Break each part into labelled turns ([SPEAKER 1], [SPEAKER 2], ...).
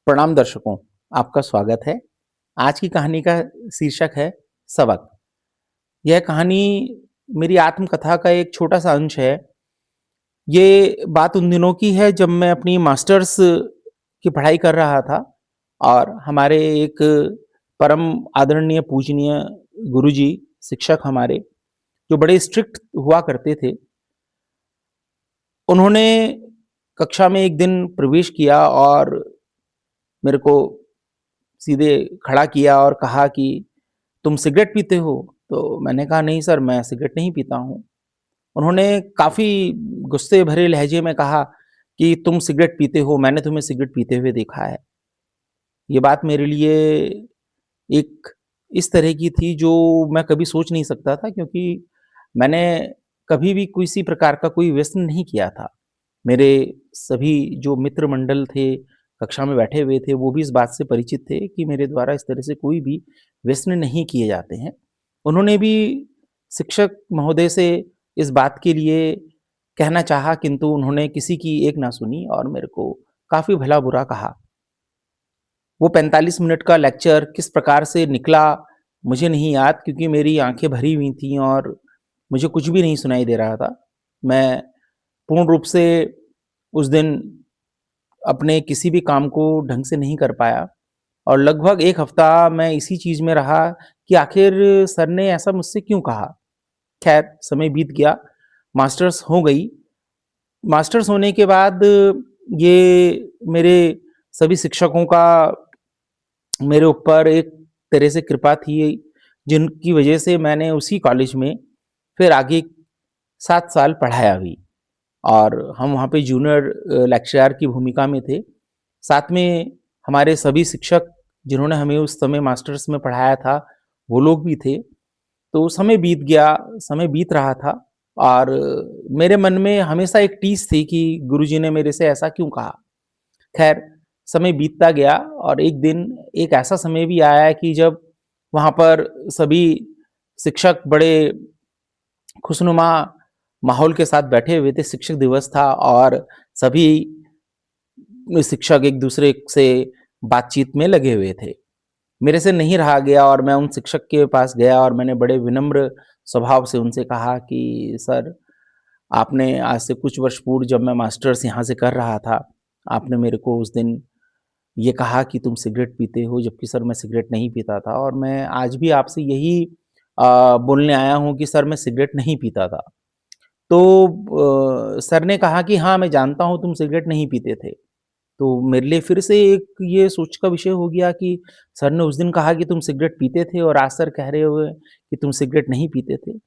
[SPEAKER 1] प्रणाम दर्शकों, आपका स्वागत है। आज की कहानी का शीर्षक है सबक। यह कहानी मेरी आत्मकथा का एक छोटा-सा अंश है। ये बात उन दिनों की है जब मैं अपनी मास्टर्स की पढ़ाई कर रहा था और हमारे एक परम आदरणीय पूजनीय गुरुजी, शिक्षक हमारे, जो बड़े स्ट्रिक्ट हुआ करते थे, उन्होंने कक्षा में एक दिन प्रवेश किया और मेरे को सीधे खड़ा किया और कहा कि तुम सिगरेट पीते हो? तो मैंने कहा नहीं सर मैं सिगरेट नहीं पीता हूँ। उन्होंने काफ़ी गुस्से भरे लहजे में कहा कि तुम सिगरेट पीते हो, मैंने तुम्हें सिगरेट पीते हुए देखा है। ये बात मेरे लिए एक इस तरह की थी जो मैं कभी सोच नहीं सकता था क्योंकि मैंने कभी भी किसी प्रकार का कोई व्यसन नहीं किया था। मेरे सभी जो मित्र मंडल थे, कक्षा में बैठे हुए थे, वो भी इस बात से परिचित थे कि मेरे द्वारा इस तरह से कोई भी व्यसन नहीं किए जाते हैं। उन्होंने भी शिक्षक महोदय से इस बात के लिए कहना चाहा किंतु उन्होंने किसी की एक ना सुनी और मेरे को काफ़ी भला-बुरा कहा। वो 45 मिनट का लेक्चर किस प्रकार से निकला मुझे नहीं याद क्योंकि मेरी आँखें भरी हुई थीं और मुझे कुछ भी नहीं सुनाई दे रहा था। मैं पूर्ण रूप से उस दिन अपने किसी भी काम को ढंग से नहीं कर पाया और लगभग 1 हफ्ता मैं इसी चीज़ में रहा कि आखिर सर ने ऐसा मुझसे क्यों कहा? खैर समय बीत गया, मास्टर्स हो गई। मास्टर्स होने के बाद ये मेरे सभी शिक्षकों का मेरे ऊपर एक तरह से कृपा थी, जिनकी वजह से मैंने उसी कॉलेज में फिर आगे 7 साल पढ़ाया भी और हम वहाँ पे जूनियर लेक्चरर की भूमिका में थे। साथ में हमारे सभी शिक्षक जिन्होंने हमें उस समय मास्टर्स में पढ़ाया था, वो लोग भी थे। तो समय बीत गया, समय बीत रहा था और मेरे मन में हमेशा एक टीस थी कि गुरुजी ने मेरे से ऐसा क्यों कहा? खैर, समय बीतता गया और एक दिन एक ऐसा समय भी आया कि जब वहाँ पर सभी शिक्षक बड़े खुशनुमा माहौल के साथ बैठे हुए थे, शिक्षक दिवस था और सभी शिक्षक एक-दूसरे से बातचीत में लगे हुए थे। मेरे से नहीं रहा गया और मैं उन शिक्षक के पास गया और मैंने बड़े विनम्र स्वभाव से उनसे कहा कि सर, आपने आज से कुछ वर्ष पूर्व जब मैं मास्टर्स यहाँ से कर रहा था, आपने मेरे को उस दिन ये कहा कि तुम सिगरेट पीते हो, जबकि सर मैं सिगरेट नहीं पीता था और मैं आज भी आपसे यही बोलने आया हूँ कि सर मैं सिगरेट नहीं पीता था। तो सर ने कहा कि हाँ, मैं जानता हूँ तुम सिगरेट नहीं पीते थे। तो मेरे लिए फिर से एक ये सोच का विषय हो गया कि सर ने उस दिन कहा कि तुम सिगरेट पीते थे और आज सर कह रहे हो कि तुम सिगरेट नहीं पीते थे।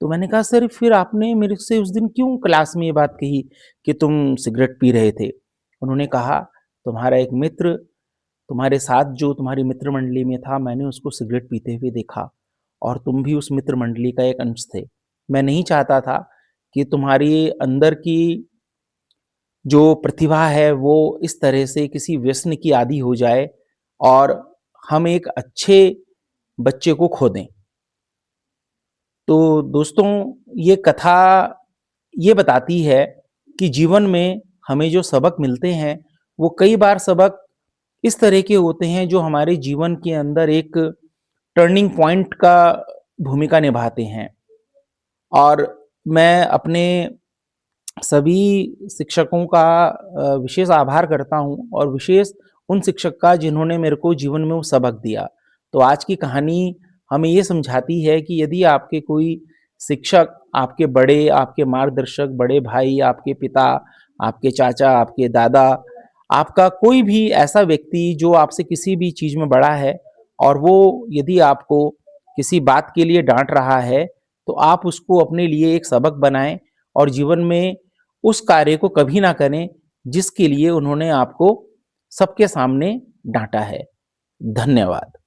[SPEAKER 1] तो मैंने कहा सर फिर आपने मेरे से उस दिन क्यों क्लास में ये बात कही कि तुम सिगरेट पी रहे थे? उन्होंने कहा तुम्हारा एक मित्र तुम्हारे साथ जो तुम्हारी मित्र मंडली में था मैंने उसको सिगरेट पीते हुए देखा और तुम भी उस मित्र मंडली का एक अंश थे। मैं नहीं चाहता था कि तुम्हारी अंदर की जो प्रतिभा है वो इस तरह से किसी व्यसन की आदी हो जाए और हम एक अच्छे बच्चे को खो दें। तो दोस्तों ये कथा ये बताती है कि जीवन में हमें जो सबक मिलते हैं वो कई बार सबक इस तरह के होते हैं जो हमारे जीवन के अंदर एक टर्निंग पॉइंट का भूमिका निभाते हैं। और मैं अपने सभी शिक्षकों का विशेष आभार करता हूँ और विशेष उन शिक्षक का जिन्होंने मेरे को जीवन में वो सबक दिया। तो आज की कहानी हमें ये समझाती है कि यदि आपके कोई शिक्षक, आपके बड़े, आपके मार्गदर्शक, बड़े भाई, आपके पिता, आपके चाचा, आपके दादा, आपका कोई भी ऐसा व्यक्ति जो आपसे किसी भी चीज़ में बड़ा है और वो यदि आपको किसी बात के लिए डाँट रहा है, तो आप उसको अपने लिए एक सबक बनाएँ और जीवन में उस कार्य को कभी ना करें जिसके लिए उन्होंने आपको सबके सामने डाँटा है। धन्यवाद।